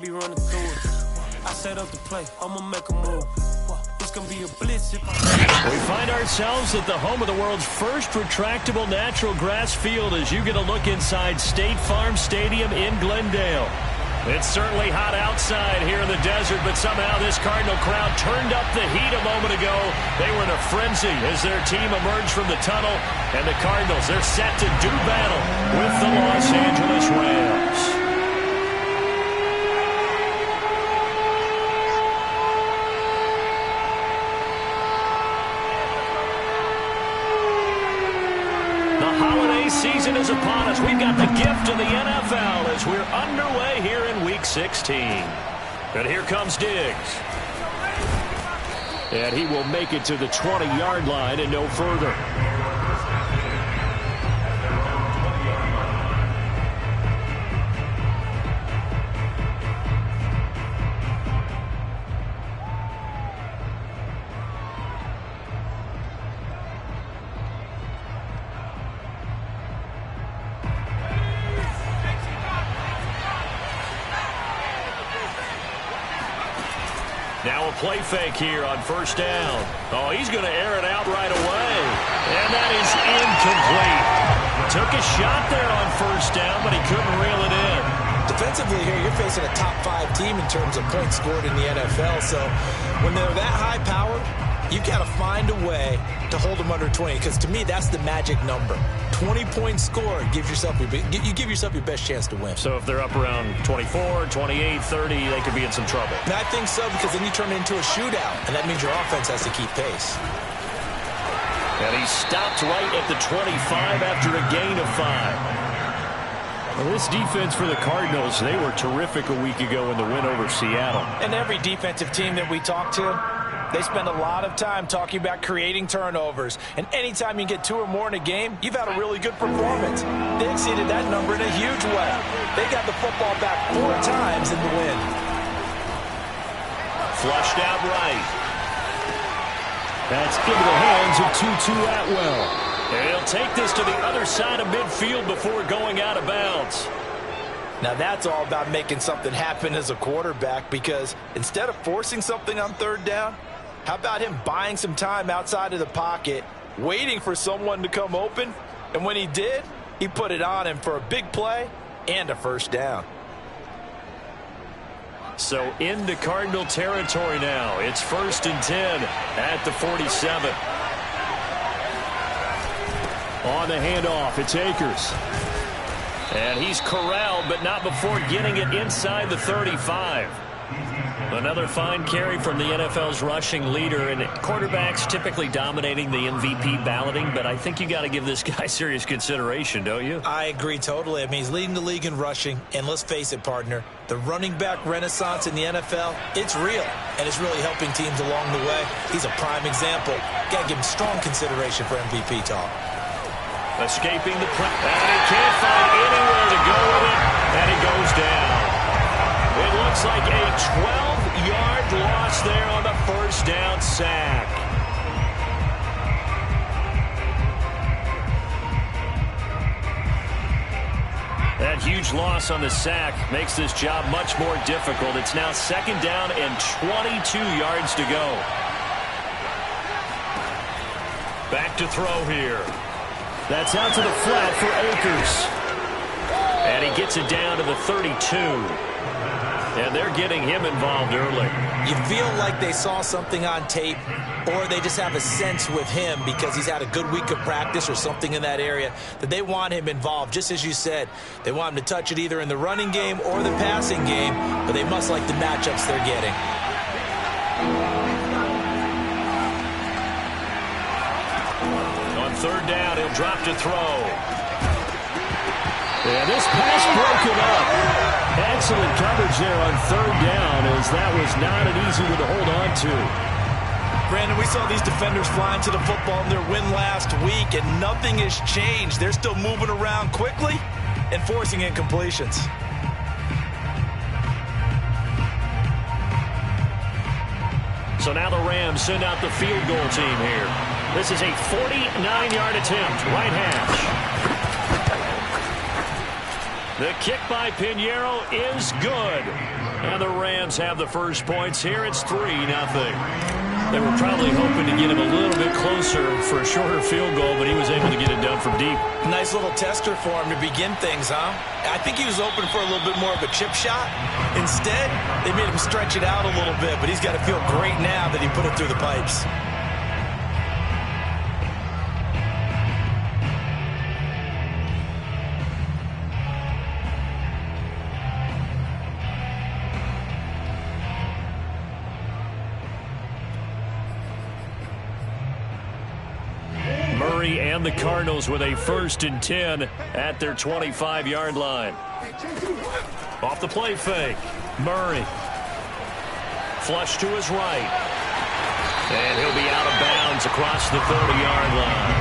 Be running through it. I set up the play. I'ma make a move. It's gonna be a blitz. We find ourselves at the home of the world's first retractable natural grass field as you get a look inside State Farm Stadium in Glendale. It's certainly hot outside here in the desert, but somehow this Cardinal crowd turned up the heat a moment ago. They were in a frenzy as their team emerged from the tunnel, and the Cardinals, they're set to do battle with the Los Angeles Rams. Season is upon us. We've got the gift of the NFL as we're underway here in Week 16. And here comes Diggs. And he will make it to the 20-yard line and no further. Now a play fake here on first down. Oh, he's going to air it out right away. And that is incomplete. Took a shot there on first down, but he couldn't reel it in. Defensively here, you're facing a top-5 team in terms of points scored in the NFL. So when they're that high-powered, you've got to find a way to hold them under 20. Because to me, that's the magic number. 20-point score gives yourself you give yourself your best chance to win. So if they're up around 24, 28, 30, they could be in some trouble. And I think so, because then you turn it into a shootout, and that means your offense has to keep pace. And he stopped right at the 25 after a gain of 5. Well, this defense for the Cardinals, they were terrific a week ago in the win over Seattle. And every defensive team that we talk to, they spend a lot of time talking about creating turnovers. And anytime you get 2 or more in a game, you've had a really good performance. They exceeded that number in a huge way. They got the football back 4 times in the win. Flushed out right. That's into the hands of Tutu Atwell. And he'll take this to the other side of midfield before going out of bounds. Now that's all about making something happen as a quarterback, because instead of forcing something on third down, how about him buying some time outside of the pocket, waiting for someone to come open, and when he did, he put it on him for a big play and a first down. So into Cardinal territory now. It's 1st and 10 at the 47. On the handoff, it's Akers. And he's corralled, but not before getting it inside the 35. Another fine carry from the NFL's rushing leader, and quarterbacks typically dominating the MVP balloting, but I think you got to give this guy serious consideration, don't you? I agree totally. I mean, he's leading the league in rushing, and let's face it, partner, the running back renaissance in the NFL, it's real, and it's really helping teams along the way. He's a prime example. Got to give him strong consideration for MVP talk. Escaping the play, and he can't find anywhere to go with it, and he goes down. It looks like a 12-yard loss there on the first down sack. That huge loss on the sack makes this job much more difficult. It's now 2nd down and 22 yards to go. Back to throw here. That's out to the flat for Akers. And he gets it down to the 32. And they're getting him involved early. You feel like they saw something on tape, or they just have a sense with him because he's had a good week of practice or something in that area that they want him involved. Just as you said, they want him to touch it either in the running game or the passing game, but they must like the matchups they're getting. On 3rd down, he'll drop to throw. And this pass broken up. Excellent coverage there on 3rd down, as that was not an easy one to hold on to. Brandon, we saw these defenders flying to the football in their win last week, and nothing has changed. They're still moving around quickly and forcing incompletions. So now the Rams send out the field goal team here. This is a 49-yard attempt, right hash. The kick by Pinheiro is good. And the Rams have the first points here. It's 3-0. They were probably hoping to get him a little bit closer for a shorter field goal, but he was able to get it done from deep. Nice little tester for him to begin things, huh? I think he was open for a little bit more of a chip shot. Instead, they made him stretch it out a little bit, but he's got to feel great now that he put it through the pipes. And the Cardinals with a 1st and 10 at their 25-yard line. Off the play fake. Murray. Flush to his right. And he'll be out of bounds across the 30-yard line.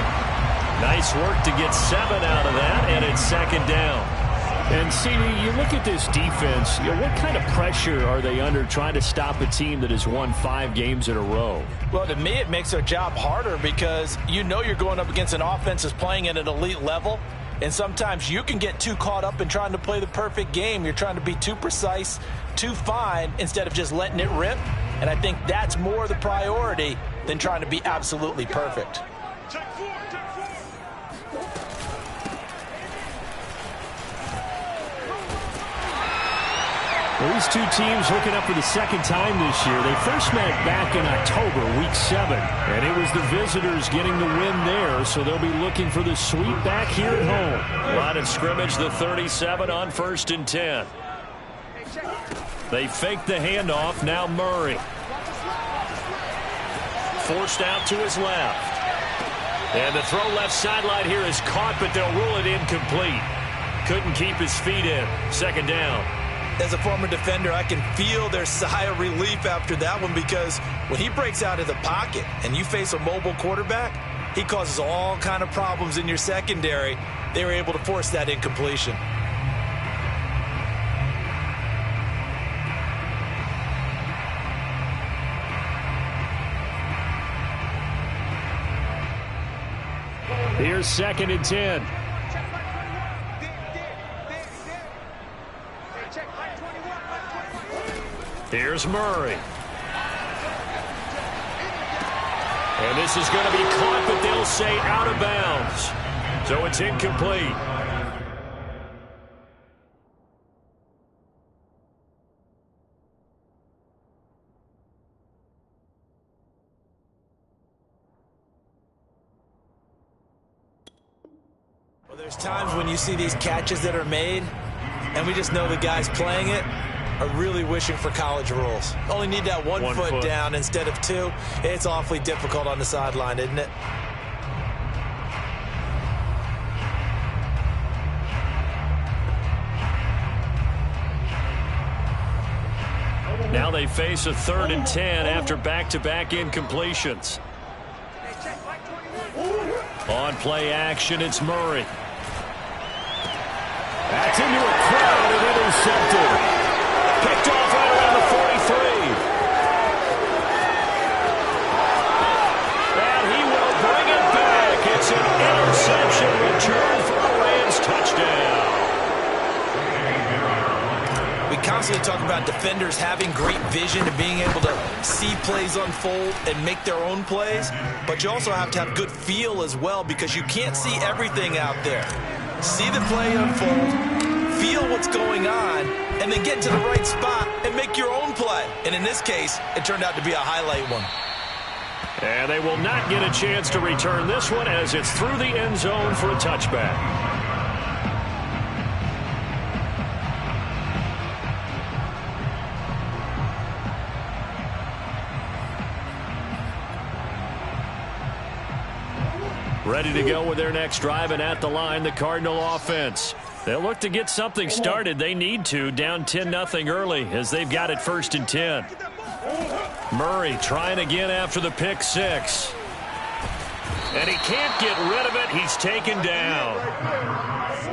Nice work to get 7 out of that, and it's 2nd down. And, CD, you look at this defense, what kind of pressure are they under trying to stop a team that has won 5 games in a row? Well, to me, it makes their job harder because you know you're going up against an offense that's playing at an elite level, and sometimes you can get too caught up in trying to play the perfect game. You're trying to be too precise, too fine, instead of just letting it rip, and I think that's more the priority than trying to be absolutely perfect. Well, these two teams hooking up for the 2nd time this year. They first met back in October, Week 7, and it was the visitors getting the win there, so they'll be looking for the sweep back here at home. Line of scrimmage, the 37 on 1st and 10. They fake the handoff. Now Murray. Forced out to his left. And the throw left sideline here is caught, but they'll rule it incomplete. Couldn't keep his feet in. 2nd down. As a former defender, I can feel their sigh of relief after that one because when he breaks out of the pocket and you face a mobile quarterback, he causes all kind of problems in your secondary. They were able to force that incompletion. Here's 2nd and 10. Here's Murray. And this is going to be caught, but they'll say out of bounds. So it's incomplete. Well, there's times when you see these catches that are made, and we just know the guys playing it are really wishing for college rules. Only need that one foot down instead of 2. It's awfully difficult on the sideline, isn't it? Now they face a 3rd and 10 after back-to-back incompletions. On play action, it's Murray. That's into a crowd and intercepted. Picked off right around the 43. And he will bring it back. It's an interception return for a Rams touchdown. We constantly talk about defenders having great vision and being able to see plays unfold and make their own plays, but you also have to have good feel as well because you can't see everything out there. See the play unfold, feel what's going on, and then get to the right spot and make your own play. And in this case, it turned out to be a highlight one. And they will not get a chance to return this one as it's through the end zone for a touchback. Ready to go with their next drive, and at the line, the Cardinal offense. They'll look to get something started. They need to, down 10-0 early as they've got it 1st and 10. Murray trying again after the pick 6. And he can't get rid of it. He's taken down.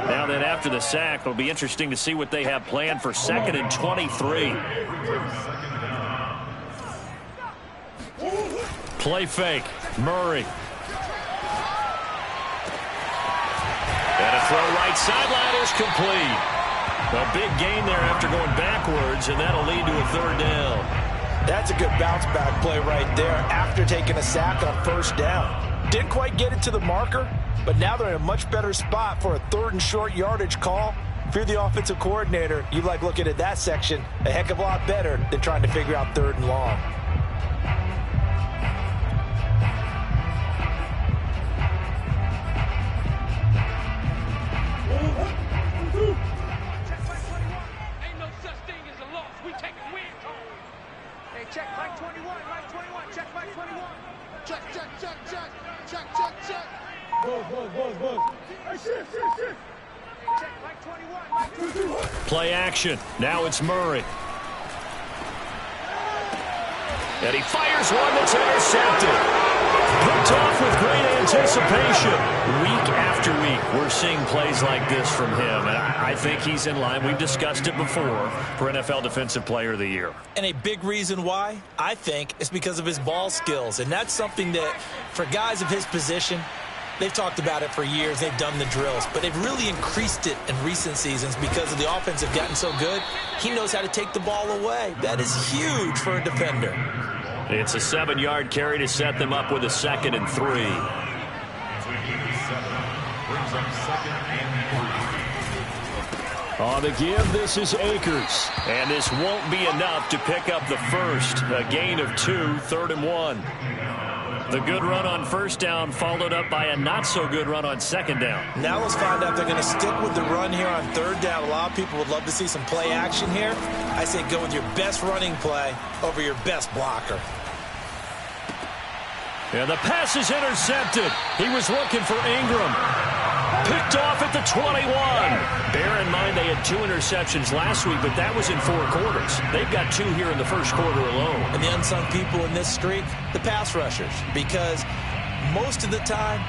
Now then, after the sack, it'll be interesting to see what they have planned for 2nd and 23. Play fake. Murray. And a throw right sideline is complete. A big gain there after going backwards, and that'll lead to a third down. That's a good bounce-back play right there after taking a sack on first down. Didn't quite get it to the marker, but now they're in a much better spot for a 3rd and short yardage call. If you're the offensive coordinator, you like looking at that section a heck of a lot better than trying to figure out 3rd and long. Ain't no such thing as a loss. We take a win. Hey, check Mike 21, Mike 21, check Mike 21. Check, check, check, check, check, check, check. Buzz. Hey, shit. Hey, check Mike 21, Mike 21. Play action. Now it's Murray. And he fires one that's intercepted. Picked off with great anticipation. Week after week, we're seeing plays like this from him. And I think he's in line. We've discussed it before for NFL Defensive Player of the Year. And a big reason why, I think, is because of his ball skills. And that's something that, for guys of his position, they've talked about it for years. They've done the drills. But they've really increased it in recent seasons because of the offense have gotten so good. He knows how to take the ball away. That is huge for a defender. It's a 7-yard carry to set them up with a 2nd and 3. On the give, this is Akers. And this won't be enough to pick up the first. A gain of 2, 3rd and 1. The good run on first down followed up by a not-so-good run on 2nd down. Now let's find out if they're going to stick with the run here on 3rd down. A lot of people would love to see some play action here. I say go with your best running play over your best blocker. And the pass is intercepted. He was looking for Ingram. Picked off at the 21. Bear in mind they had 2 interceptions last week, but that was in 4 quarters. They've got 2 here in the first quarter alone. And the unsung people in this streak, the pass rushers, because most of the time,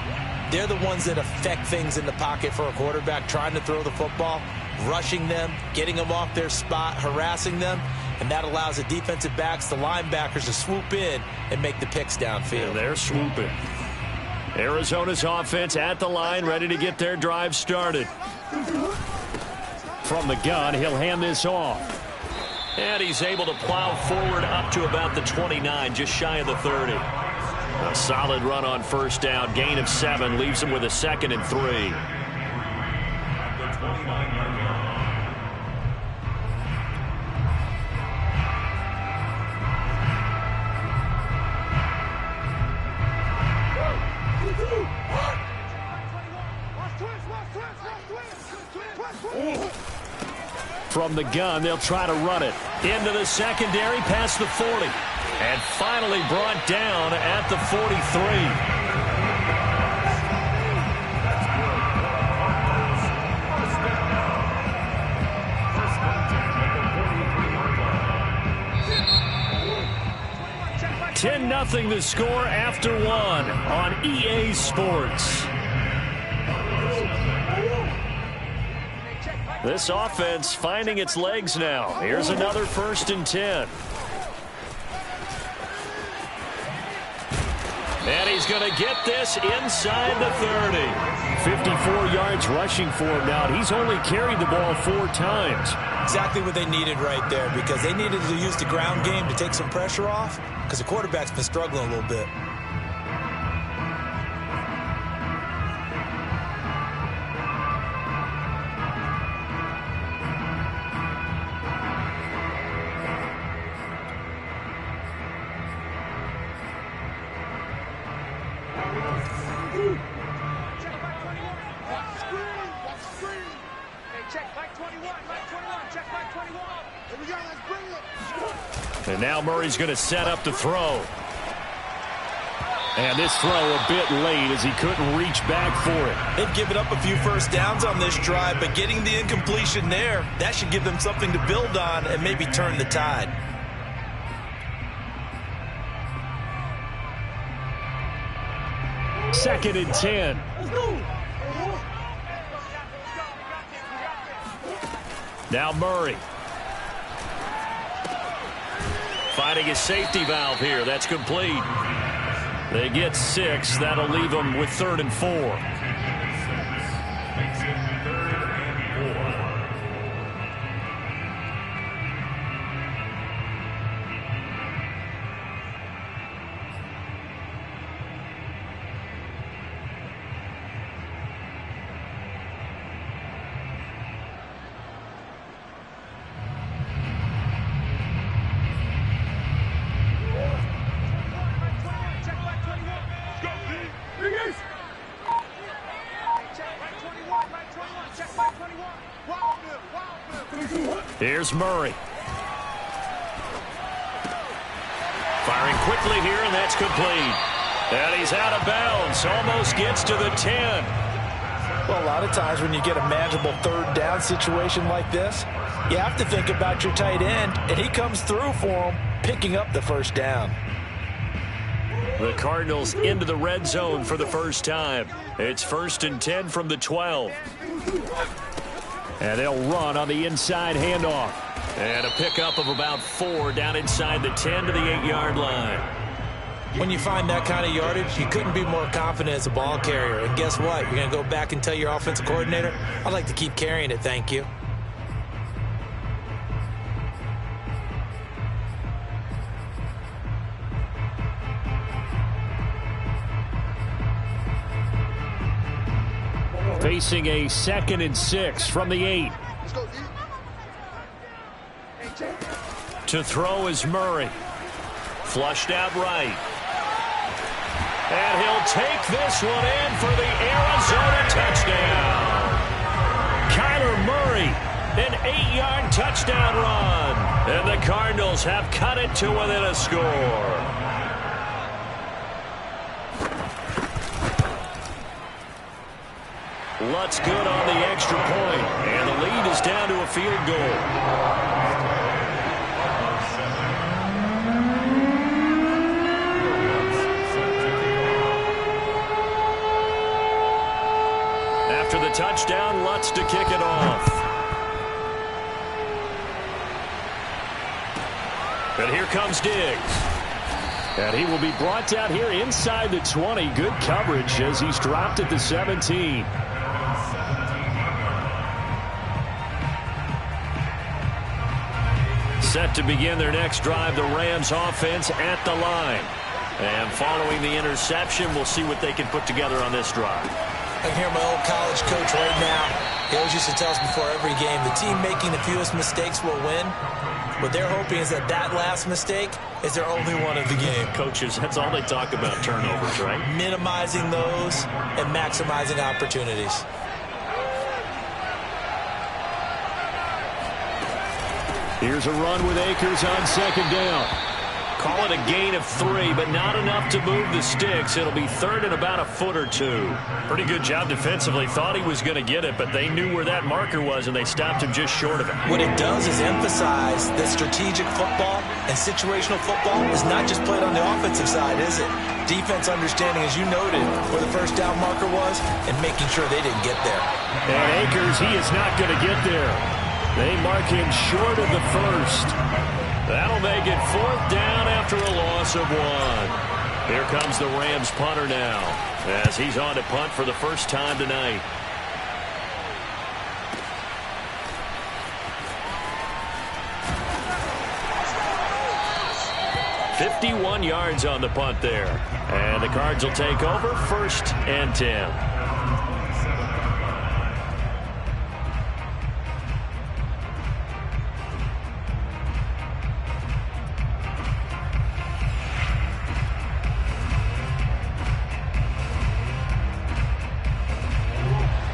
they're the ones that affect things in the pocket for a quarterback, trying to throw the football, rushing them, getting them off their spot, harassing them, and that allows the defensive backs, the linebackers, to swoop in and make the picks downfield. And they're swooping. Arizona's offense at the line, ready to get their drive started. From the gun, he'll hand this off. And he's able to plow forward up to about the 29, just shy of the 30. A solid run on first down, gain of 7, leaves him with a 2nd and 3. From the gun, they'll try to run it. Into the secondary, past the 40. And finally brought down at the 43. $10-0 the score after 1 on EA Sports. This offense finding its legs now. Here's another 1st and 10. And he's going to get this inside the 30. 54 yards rushing for him now. He's only carried the ball 4 times. Exactly what they needed right there, because they needed to use the ground game to take some pressure off, because the quarterback's been struggling a little bit. And now Murray's going to set up the throw. And this throw a bit late as he couldn't reach back for it. They've given up a few first downs on this drive, but getting the incompletion there, that should give them something to build on and maybe turn the tide. Second and 10. Now Murray. Finding his safety valve here. That's complete. They get 6. That'll leave them with 3rd and 4. Here's Murray. Firing quickly here, and that's complete. And he's out of bounds. Almost gets to the 10. Well, a lot of times when you get a manageable third down situation like this, you have to think about your tight end, and he comes through for him, picking up the first down. The Cardinals into the red zone for the first time. It's 1st and 10 from the 12. And they'll run on the inside handoff. And a pickup of about 4 down inside the 10 to the 8-yard line. When you find that kind of yardage, you couldn't be more confident as a ball carrier. And guess what? You're going to go back and tell your offensive coordinator, I'd like to keep carrying it, thank you. Facing a 2nd and 6 from the 8. To throw is Murray. Flushed out right. And he'll take this one in for the Arizona touchdown. Kyler Murray, an 8-yard touchdown run. And the Cardinals have cut it to within a score. Lutz good on the extra point, and the lead is down to a field goal. After the touchdown, Lutz to kick it off. And here comes Diggs. And he will be brought down here inside the 20. Good coverage as he's dropped at the 17. Set to begin their next drive, the Rams offense at the line. And following the interception, we'll see what they can put together on this drive. I can hear my old college coach right now. He always used to tell us before every game, the team making the fewest mistakes will win. What they're hoping is that that last mistake is their only one of the game. Coaches, that's all they talk about, turnovers, right? Minimizing those and maximizing opportunities. Here's a run with Akers on 2nd down. Call it a gain of 3, but not enough to move the sticks. It'll be 3rd and about a foot or 2. Pretty good job defensively. Thought he was going to get it, but they knew where that marker was, and they stopped him just short of it. What it does is emphasize that strategic football and situational football is not just played on the offensive side, is it? Defense understanding, as you noted, where the first down marker was and making sure they didn't get there. And Akers, he is not going to get there. They mark him short of the first. That'll make it 4th down after a loss of 1. Here comes the Rams punter now as he's on to punt for the first time tonight. "51 yards on the punt there. And the Cards will take over 1st and 10.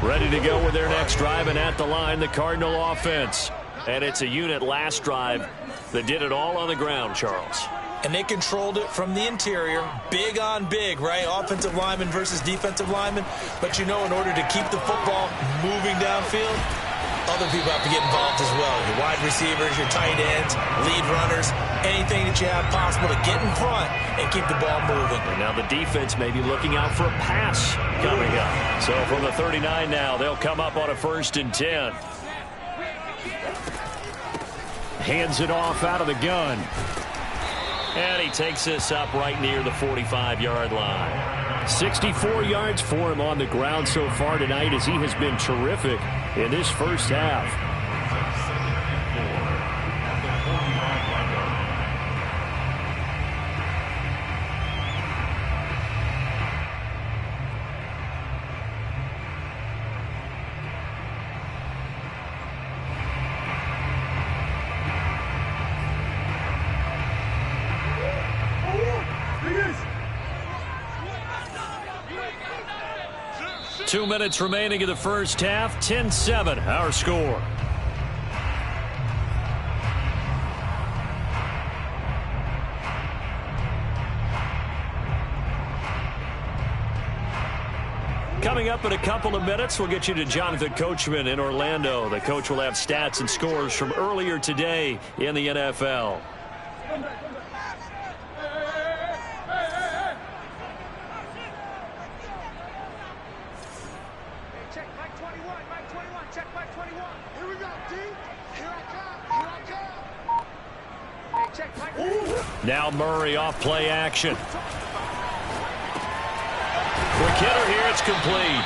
Ready to go with their next drive, and at the line, the Cardinal offense. And it's a unit last drive that did it all on the ground, Charles. And they controlled it from the interior, big on big, right? Offensive lineman versus defensive lineman. But you know, in order to keep the football moving downfield, other people have to get involved as well. Your wide receivers, your tight ends, lead runners, anything that you have possible to get in front and keep the ball moving. And now the defense may be looking out for a pass coming up. So from the 39 now, they'll come up on a 1st and 10. Hands it off out of the gun. And he takes this up right near the 45-yard line. 64 yards for him on the ground so far tonight as he has been terrific in this first half. Two minutes remaining in the first half. 10-7, our score. Coming up in a couple of minutes, we'll get you to Jonathan Coachman in Orlando. The coach will have stats and scores from earlier today in the NFL. Now Murray off play action. Quick hitter here, it's complete.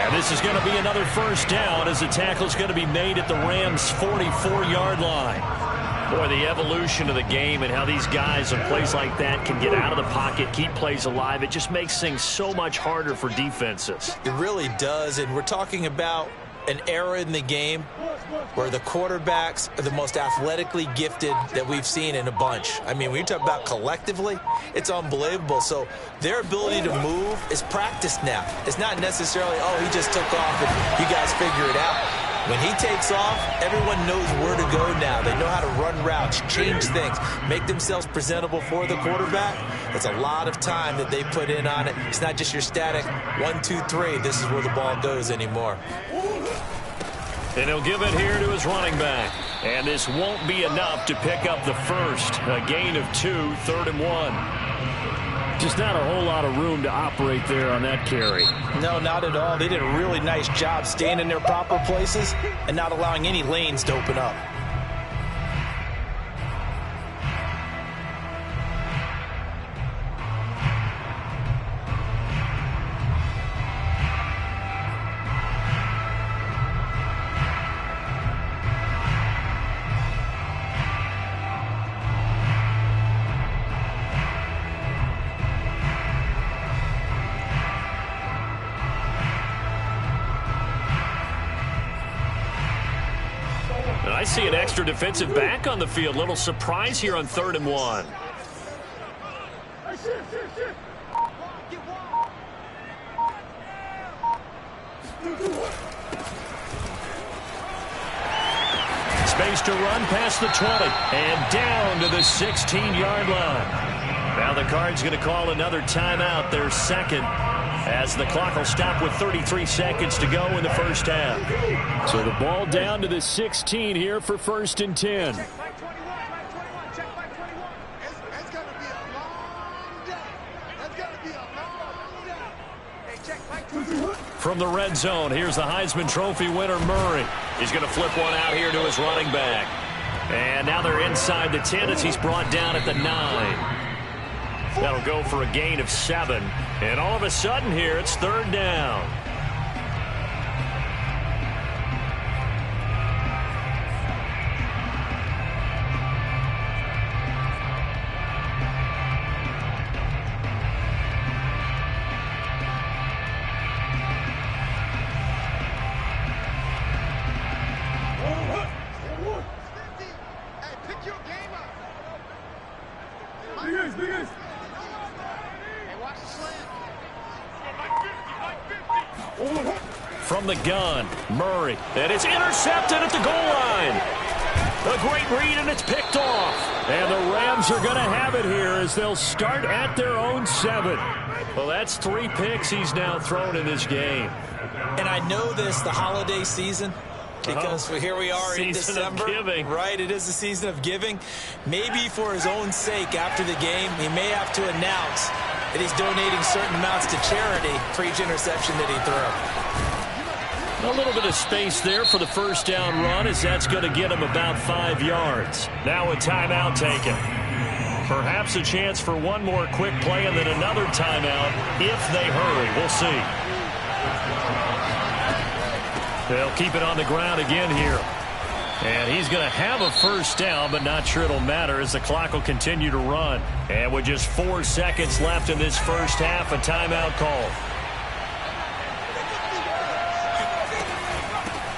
And this is going to be another first down as the tackle is going to be made at the Rams' 44-yard line. Boy, the evolution of the game and how these guys in plays like that can get out of the pocket, keep plays alive, it just makes things so much harder for defenses. It really does, and we're talking about an era in the game where the quarterbacks are the most athletically gifted that we've seen in a bunch. I mean, when you talk about collectively, it's unbelievable. So their ability to move is practiced now. It's not necessarily, oh, he just took off and you guys figure it out. When he takes off, everyone knows where to go now. They know how to run routes, change things, make themselves presentable for the quarterback. It's a lot of time that they put in on it. It's not just your static 1, 2, 3. This is where the ball goes anymore. And he'll give it here to his running back. And this won't be enough to pick up the first. A gain of 2, 3rd and 1. Just not a whole lot of room to operate there on that carry. No, not at all. They did a really nice job staying in their proper places and not allowing any lanes to open up. I see an extra defensive back on the field. Little surprise here on 3rd and 1. Space to run past the 20 and down to the 16-yard line. Now the Cards going to call another timeout, their second, as the clock will stop with 33 seconds to go in the first half. So the ball down to the 16 here for 1st and 10. From the red zone, here's the Heisman Trophy winner, Murray. He's going to flip one out here to his running back. And now they're inside the 10 as he's brought down at the 9. That'll go for a gain of 7. And all of a sudden here, it's 3rd down. From the gun, Murray, and it's intercepted at the goal line. A great read, and it's picked off. And the Rams are going to have it here as they'll start at their own 7. Well, that's 3 picks he's now thrown in this game. And I know this, the holiday season, because here we are in December. Right, it is the season of giving. Maybe for his own sake after the game, he may have to announce that he's donating certain amounts to charity for each interception that he threw. A little bit of space there for the first down run as that's going to get him about 5 yards. Now a timeout taken. Perhaps a chance for one more quick play and then another timeout if they hurry. We'll see. They'll keep it on the ground again here. And he's going to have a first down, but not sure it'll matter as the clock will continue to run. And with just 4 seconds left in this first half, a timeout call.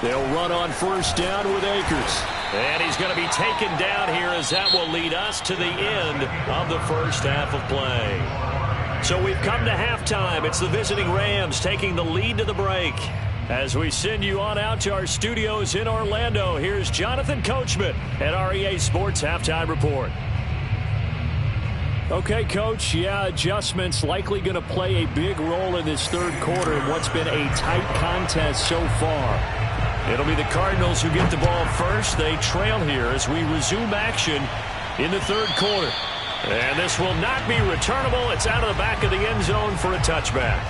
They'll run on first down with Akers. And he's going to be taken down here as that will lead us to the end of the first half of play. So we've come to halftime. It's the visiting Rams taking the lead to the break. As we send you on out to our studios in Orlando, here's Jonathan Coachman at our EA Sports Halftime Report. Okay, Coach, yeah, adjustments likely going to play a big role in this third quarter in what's been a tight contest so far. It'll be the Cardinals who get the ball first. They trail here as we resume action in the third quarter. And this will not be returnable. It's out of the back of the end zone for a touchback.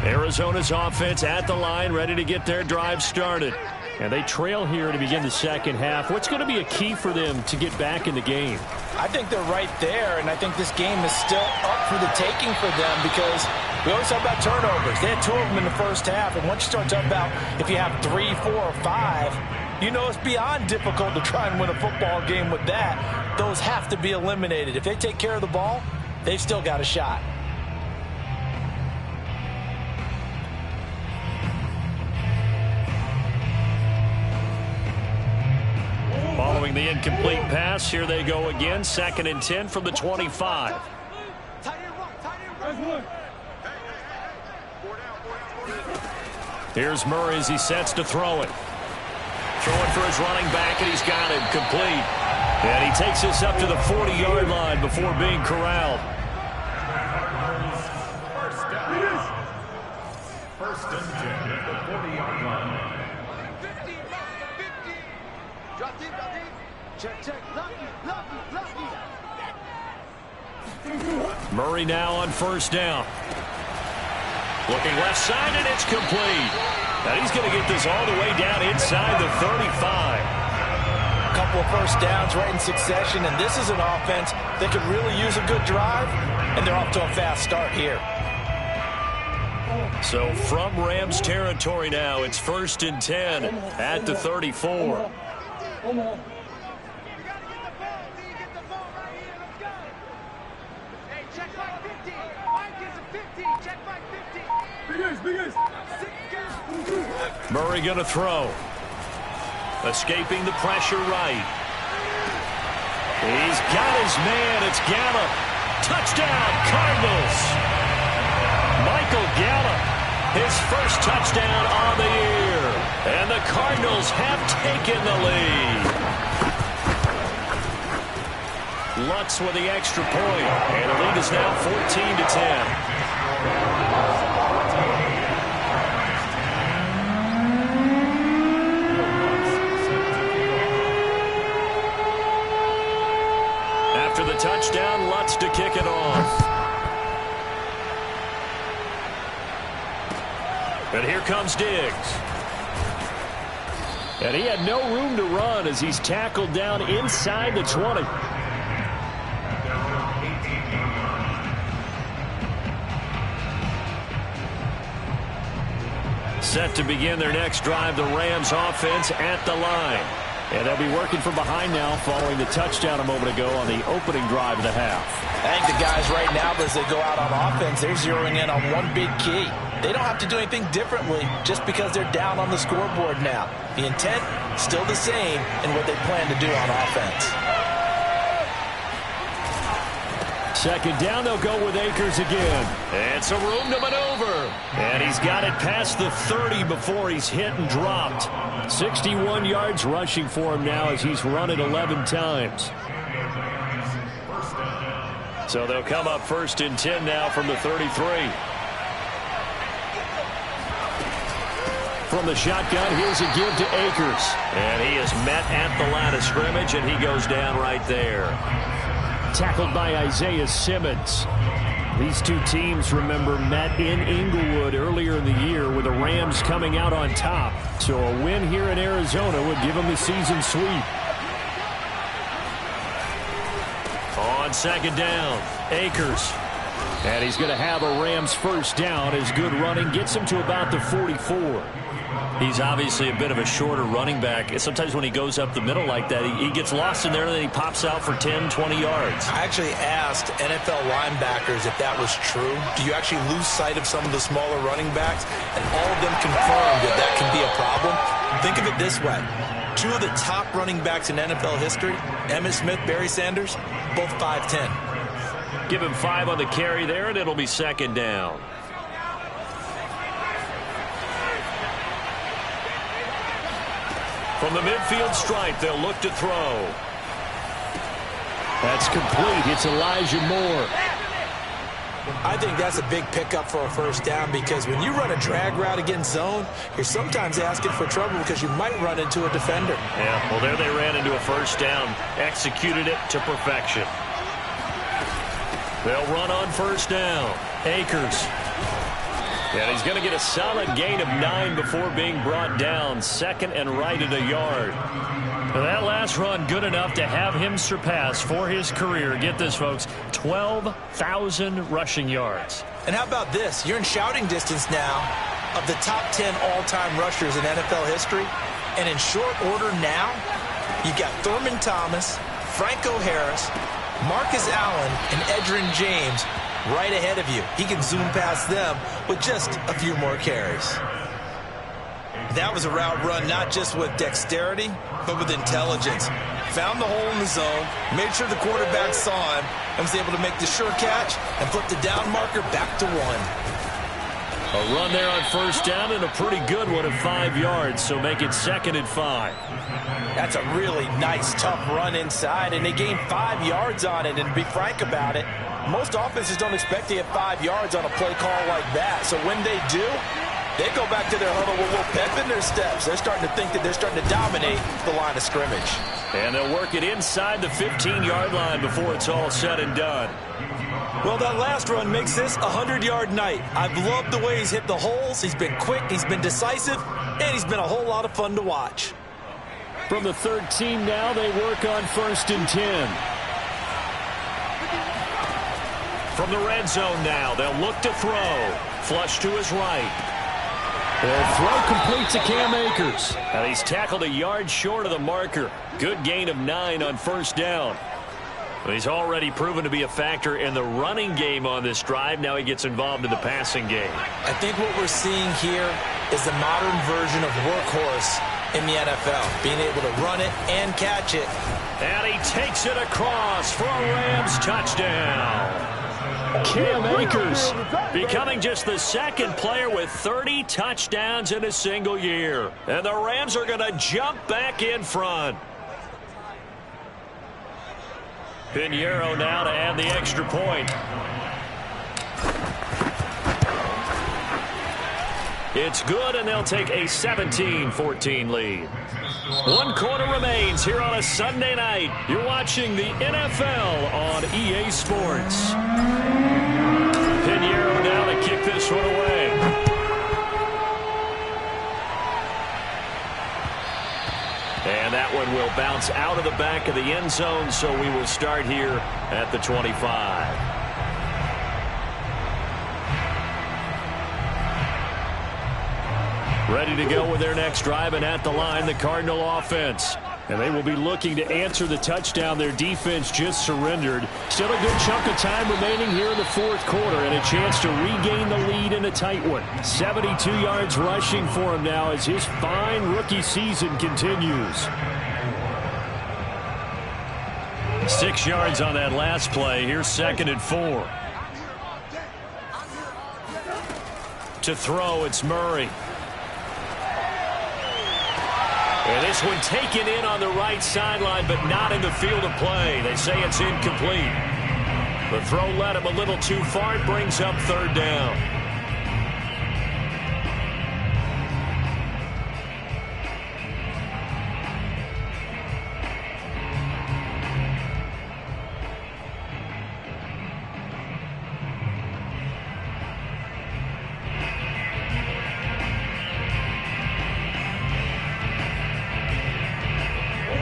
Arizona's offense at the line, ready to get their drive started. And they trail here to begin the second half. What's going to be a key for them to get back in the game? I think they're right there, and I think this game is still up for the taking for them because we always talk about turnovers. They had 2 of them in the first half, and once you start talking about if you have 3, 4, or 5, you know it's beyond difficult to try and win a football game with that. Those have to be eliminated. If they take care of the ball, they've still got a shot. Following the incomplete pass, here they go again. 2nd and 10 from the 25. Here's Murray as he sets to throw it. Throwing for his running back, and he's got him complete. And he takes us up to the 40-yard line before being corralled. First and 10 at the 40-yard line. Murray now on first down. Looking left side, and it's complete. And he's going to get this all the way down inside the 35. A couple of first downs right in succession, and this is an offense that could really use a good drive, and they're off to a fast start here. So from Rams territory now, it's 1st and 10 at the 34. Murray going to throw. Escaping the pressure right. He's got his man. It's Gallup. Touchdown, Cardinals. Michael Gallup, his first touchdown on the year. And the Cardinals have taken the lead. Lutz with the extra point. And the lead is now 14-10. After the touchdown, Lutz to kick it off. And here comes Diggs. And he had no room to run as he's tackled down inside the 20. Set to begin their next drive, the Rams offense at the line. And they'll be working from behind now following the touchdown a moment ago on the opening drive of the half. I think the guys right now, as they go out on offense, they're zeroing in on one big key. They don't have to do anything differently just because they're down on the scoreboard now. The intent, still the same in what they plan to do on offense. 2nd down, they'll go with Akers again. And some room to maneuver. And he's got it past the 30 before he's hit and dropped. 61 yards rushing for him now as he's run it 11 times. So they'll come up 1st and 10 now from the 33. From the shotgun, here's a give to Akers. And he is met at the line of scrimmage, and he goes down right there. Tackled by Isaiah Simmons. These two teams, remember, met in Inglewood earlier in the year with the Rams coming out on top. So a win here in Arizona would give them the season sweep. On 2nd down, Akers. And he's going to have a Rams first down as good running gets him to about the 44. He's obviously a bit of a shorter running back. Sometimes when he goes up the middle like that, he gets lost in there, and then he pops out for 10, 20 yards. I actually asked NFL linebackers if that was true. Do you actually lose sight of some of the smaller running backs? And all of them confirmed that that can be a problem. Think of it this way. 2 of the top running backs in NFL history, Emmitt Smith, Barry Sanders, both 5'10". Give him 5 on the carry there, and it'll be second down. From the midfield stripe, they'll look to throw. That's complete. It's Elijah Moore. I think that's a big pickup for a first down, because when you run a drag route against zone, you're sometimes asking for trouble because you might run into a defender. Yeah, well, there they ran into a first down. Executed it to perfection. They'll run on first down. Akers. And he's going to get a solid gain of 9 before being brought down. Second and right at a yard. Well, that last run good enough to have him surpass for his career, get this, folks, 12,000 rushing yards. And how about this? You're in shouting distance now of the top 10 all-time rushers in NFL history. And in short order now, you've got Thurman Thomas, Franco Harris, Marcus Allen, and Edgerrin James right ahead of you. He can zoom past them with just a few more carries. That was a route run not just with dexterity, but with intelligence. Found the hole in the zone, made sure the quarterback saw him, and was able to make the sure catch and flip the down marker back to 1. A run there on first down, and a pretty good one of 5 yards, so make it second and 5. That's a really nice, tough run inside, and they gained 5 yards on it. And to be frank about it, most offenses don't expect to get 5 yards on a play call like that. So when they do, they go back to their huddle with a little pep in their steps. They're starting to think that they're starting to dominate the line of scrimmage. And they'll work it inside the 15-yard line before it's all said and done. Well, that last run makes this a 100-yard night. I've loved the way he's hit the holes. He's been quick, he's been decisive, and he's been a whole lot of fun to watch. From the 13 now, they work on first and 10. From the red zone now, they'll look to throw. Flush to his right. They'll throw complete to Cam Akers. And he's tackled a yard short of the marker. Good gain of 9 on first down. But he's already proven to be a factor in the running game on this drive. Now he gets involved in the passing game. I think what we're seeing here is the modern version of workhorse in the NFL, being able to run it and catch it. And he takes it across for a Rams touchdown. Cam Akers becoming just the second player with 30 touchdowns in a single year. And the Rams are going to jump back in front. Pinheiro now to add the extra point. It's good, and they'll take a 17-14 lead. 1 quarter remains here on a Sunday night. You're watching the NFL on EA Sports. Pinheiro now to kick this one away. And that one will bounce out of the back of the end zone, so we will start here at the 25. Ready to go with their next drive, and at the line, the Cardinal offense. And they will be looking to answer the touchdown their defense just surrendered. Still a good chunk of time remaining here in the fourth quarter, and a chance to regain the lead in a tight one. 72 yards rushing for him now as his fine rookie season continues. 6 yards on that last play. Here's second and 4. To throw, it's Murray. And this one taken in on the right sideline, but not in the field of play. They say it's incomplete. The throw led him a little too far. It brings up third down.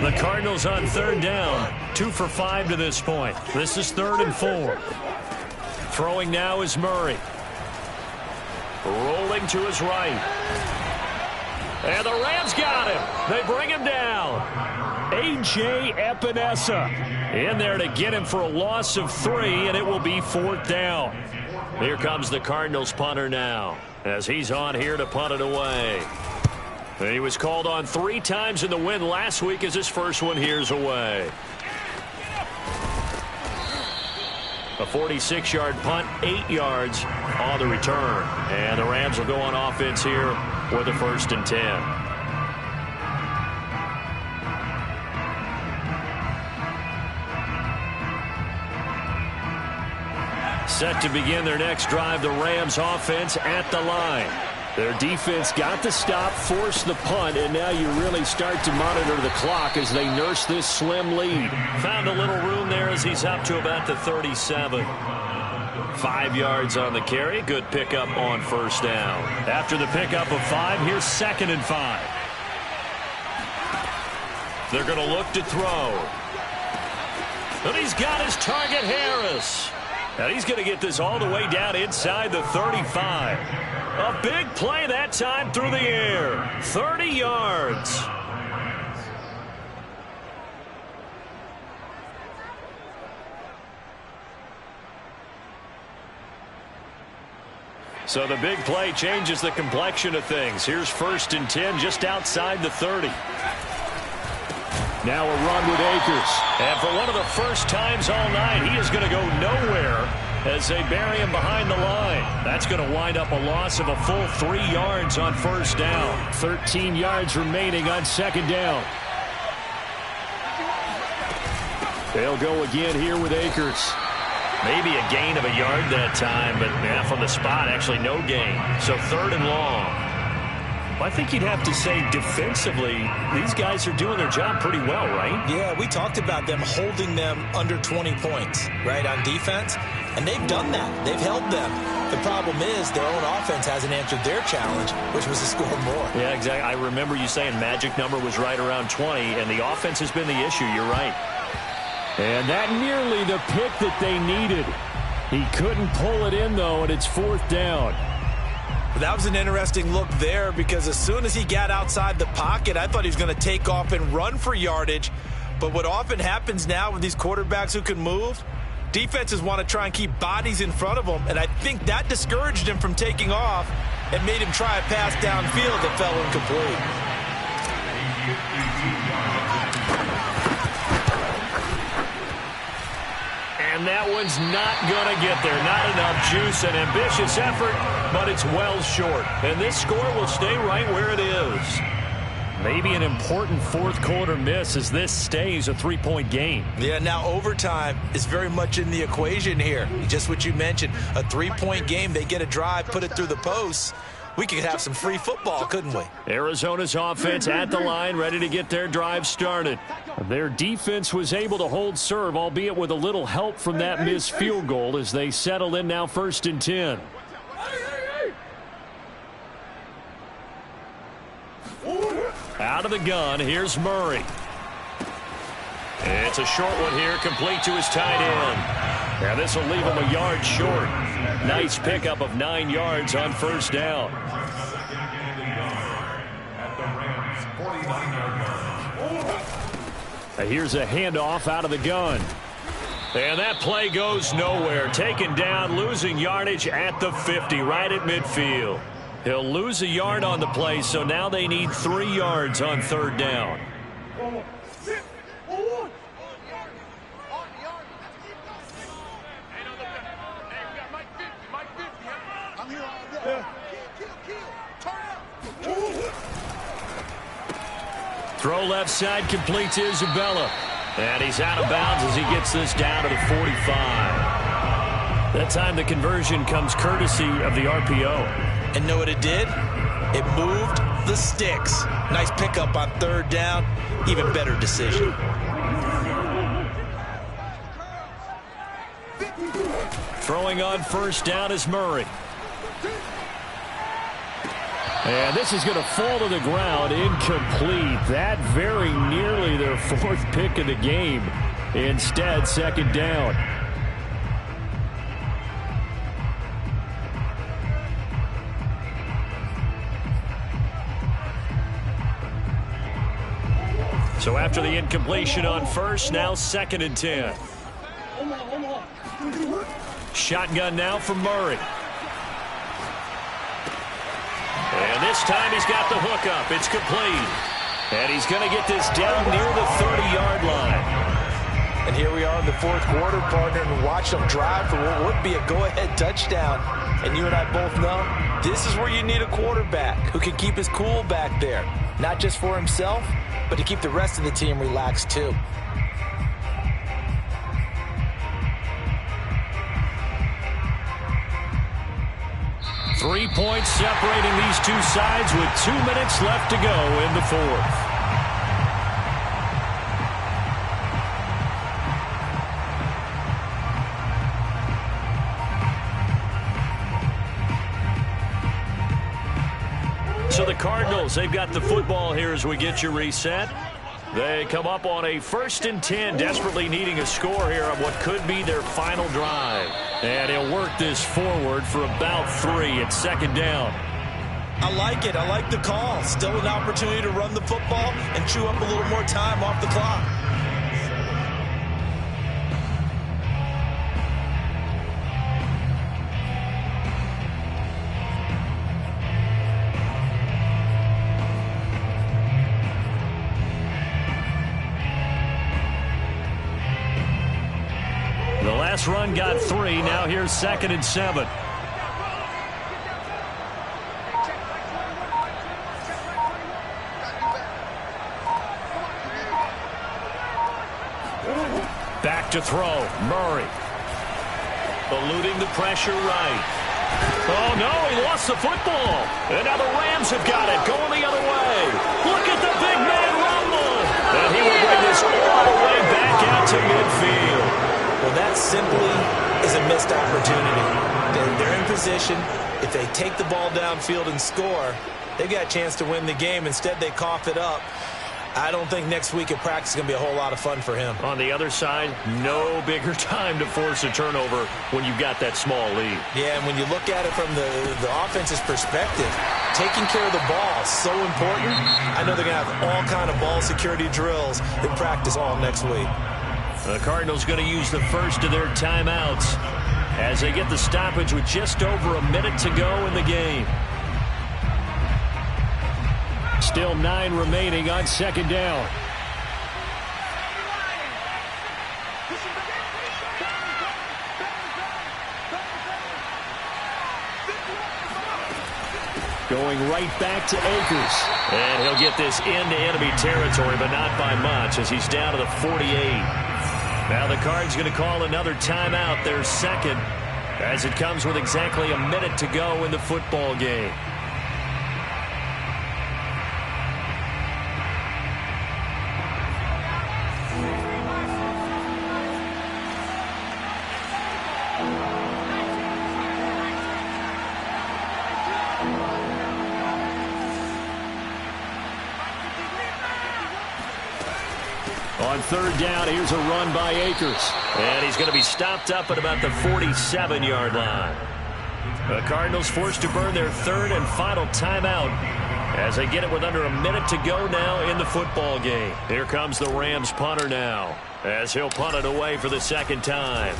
The Cardinals on third down. 2 for 5 to this point. This is 3rd and 4. Throwing now is Murray. Rolling to his right. And the Rams got him. They bring him down. A.J. Epinesa in there to get him for a loss of 3, and it will be 4th down. Here comes the Cardinals punter now as he's on here to punt it away. And he was called on 3 times in the win last week as his first one here's away. A 46-yard punt, 8 yards on the return. And the Rams will go on offense here with a 1st and 10. Set to begin their next drive, the Rams offense at the line. Their defense got the stop, forced the punt, and now you really start to monitor the clock as they nurse this slim lead. Found a little room there as he's up to about the 37. 5 yards on the carry. Good pickup on 1st down. After the pickup of 5, here's 2nd and 5. They're going to look to throw. And he's got his target, Harris. And he's going to get this all the way down inside the 35. A big play that time through the air. 30 yards. So the big play changes the complexion of things. Here's 1st and 10 just outside the 30. Now a run with Akers. And for one of the first times all night, he is going to go nowhere as they bury him behind the line. That's going to wind up a loss of a full 3 yards on 1st down. 13 yards remaining on 2nd down. They'll go again here with Akers. Maybe a gain of a yard that time, but from the spot, actually no gain. So 3rd and long. I think you'd have to say defensively, these guys are doing their job pretty well, right? Yeah, we talked about them holding them under 20 points, right, on defense. And they've done that. They've held them. The problem is their own offense hasn't answered their challenge, which was to score more. Yeah, exactly. I remember you saying magic number was right around 20, and the offense has been the issue. You're right. And that nearly the pick that they needed. He couldn't pull it in, though, and it's 4th down. That was an interesting look there because as soon as he got outside the pocket, I thought he was going to take off and run for yardage. But what often happens now with these quarterbacks who can move, defenses want to try and keep bodies in front of them, and I think that discouraged him from taking off and made him try a pass downfield that fell incomplete. And that one's not going to get there. Not enough juice. An ambitious effort, but it's well short. And this score will stay right where it is. Maybe an important 4th quarter miss as this stays a 3-point game. Yeah, now overtime is very much in the equation here. Just what you mentioned, a 3-point game. They get a drive, put it through the posts. We could have some free football, couldn't we? Arizona's offense at the line, ready to get their drive started. Their defense was able to hold serve, albeit with a little help from that missed field goal as they settle in now 1st and 10. Out of the gun, here's Murray. It's a short one here, complete to his tight end. Now this will leave him a yard short. Nice pickup of 9 yards on 1st down. Here's a handoff out of the gun. And that play goes nowhere. Taken down, losing yardage at the 50, right at midfield. He'll lose a yard on the play, so now they need 3 yards on 3rd down. Throw left side, complete to Isabella. And he's out of bounds as he gets this down to the 45. That time the conversion comes courtesy of the RPO. And know what it did? It moved the sticks. Nice pickup on 3rd down. Even better decision. Throwing on 1st down is Murray. And this is going to fall to the ground, incomplete. That very nearly their 4th pick of the game. Instead, 2nd down. So after the incompletion on first, now 2nd and 10. Shotgun now for Murray. And this time he's got the hook up. It's complete. And he's going to get this down near the 30-yard line. And here we are in the 4th quarter, partner, and watch them drive for what would be a go-ahead touchdown. And you and I both know this is where you need a quarterback who can keep his cool back there. Not just for himself, but to keep the rest of the team relaxed too. Three points separating these two sides with 2 minutes left to go in the 4th. So the Cardinals, they've got the football here as we get you reset. They come up on a 1st and 10, desperately needing a score here on what could be their final drive. And he'll work this forward for about 3 at 2nd down. I like it. I like the call. Still an opportunity to run the football and chew up a little more time off the clock. The last run got 3. Now here's 2nd and 7. Back to throw. Murray. Eluding the pressure right. Oh, no, he lost the football. And now the Rams have got it. Going the other way. Look at the big man rumble. And he will bring this all the way back out to midfield. Well, that simply is a missed opportunity. They're in position. If they take the ball downfield and score, they got a chance to win the game. Instead, they cough it up. I don't think next week at practice is going to be a whole lot of fun for him. On the other side, no bigger time to force a turnover when you've got that small lead. Yeah, and when you look at it from the offense's perspective, taking care of the ball is so important. I know they're going to have all kind of ball security drills in practice all next week. The Cardinals going to use the first of their timeouts as they get the stoppage with just over a minute to go in the game. Still 9 remaining on 2nd down. Going right back to Akers. And he'll get this into enemy territory, but not by much as he's down to the 48. Now the Cards going to call another timeout, their 2nd, as it comes with exactly a minute to go in the football game. On 3rd down, here's a run by Akers. And he's going to be stopped up at about the 47-yard line. The Cardinals forced to burn their 3rd and final timeout as they get it with under a minute to go now in the football game. Here comes the Rams punter now as he'll punt it away for the 2nd time.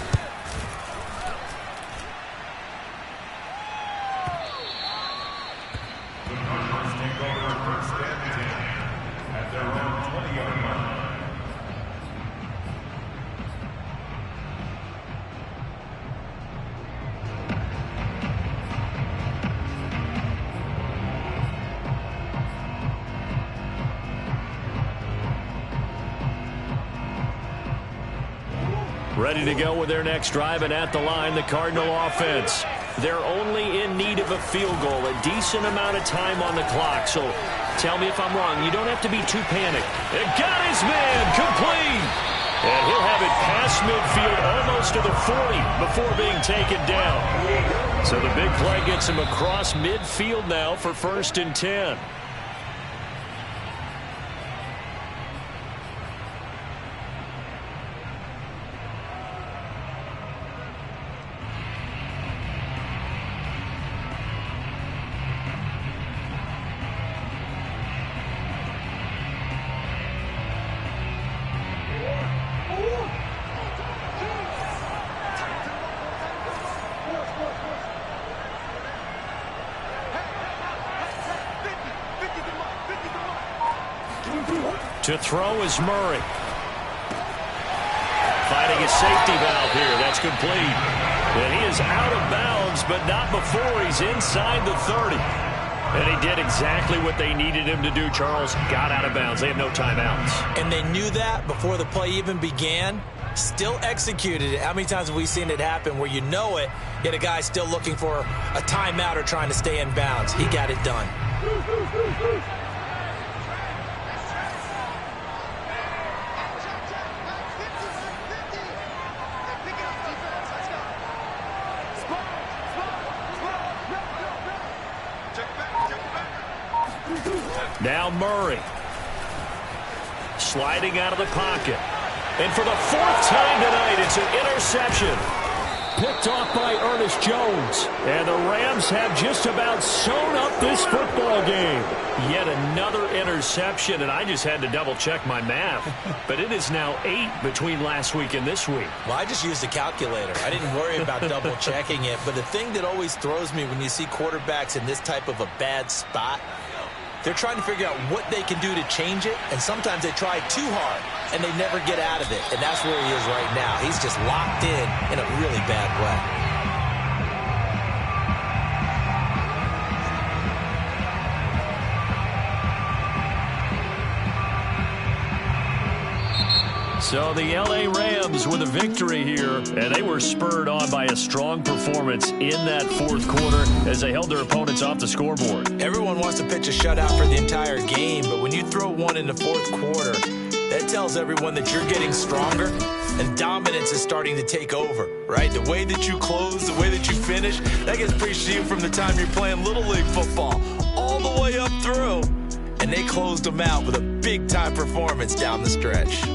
Ready to go with their next drive, and at the line, the Cardinal offense. They're only in need of a field goal, a decent amount of time on the clock. So tell me if I'm wrong. You don't have to be too panicked. It got his man complete. And he'll have it past midfield almost to the 40 before being taken down. So the big play gets him across midfield now for 1st and 10. To throw is Murray. Finding a safety valve here. That's complete. And he is out of bounds, but not before he's inside the 30. And he did exactly what they needed him to do, Charles. Got out of bounds. They have no timeouts. And they knew that before the play even began. Still executed it. How many times have we seen it happen where you know it, yet a guy still looking for a timeout or trying to stay in bounds? He got it done. Now Murray. Sliding out of the pocket. And for the 4th time tonight, it's an interception. Picked off by Ernest Jones. And the Rams have just about sewn up this football game. Yet another interception, and I just had to double-check my math. But it is now 8 between last week and this week. Well, I just used a calculator. I didn't worry about double-checking it. But the thing that always throws me when you see quarterbacks in this type of a bad spot, they're trying to figure out what they can do to change it, and sometimes they try too hard, and they never get out of it. And that's where he is right now. He's just locked in a really bad way. So the L.A. Rams with a victory here, and they were spurred on by a strong performance in that 4th quarter as they held their opponents off the scoreboard. Everyone wants to pitch a shutout for the entire game, but when you throw one in the 4th quarter, that tells everyone that you're getting stronger and dominance is starting to take over, right? The way that you close, the way that you finish, that gets preached to you from the time you're playing Little League football all the way up through. And they closed them out with a big-time performance down the stretch.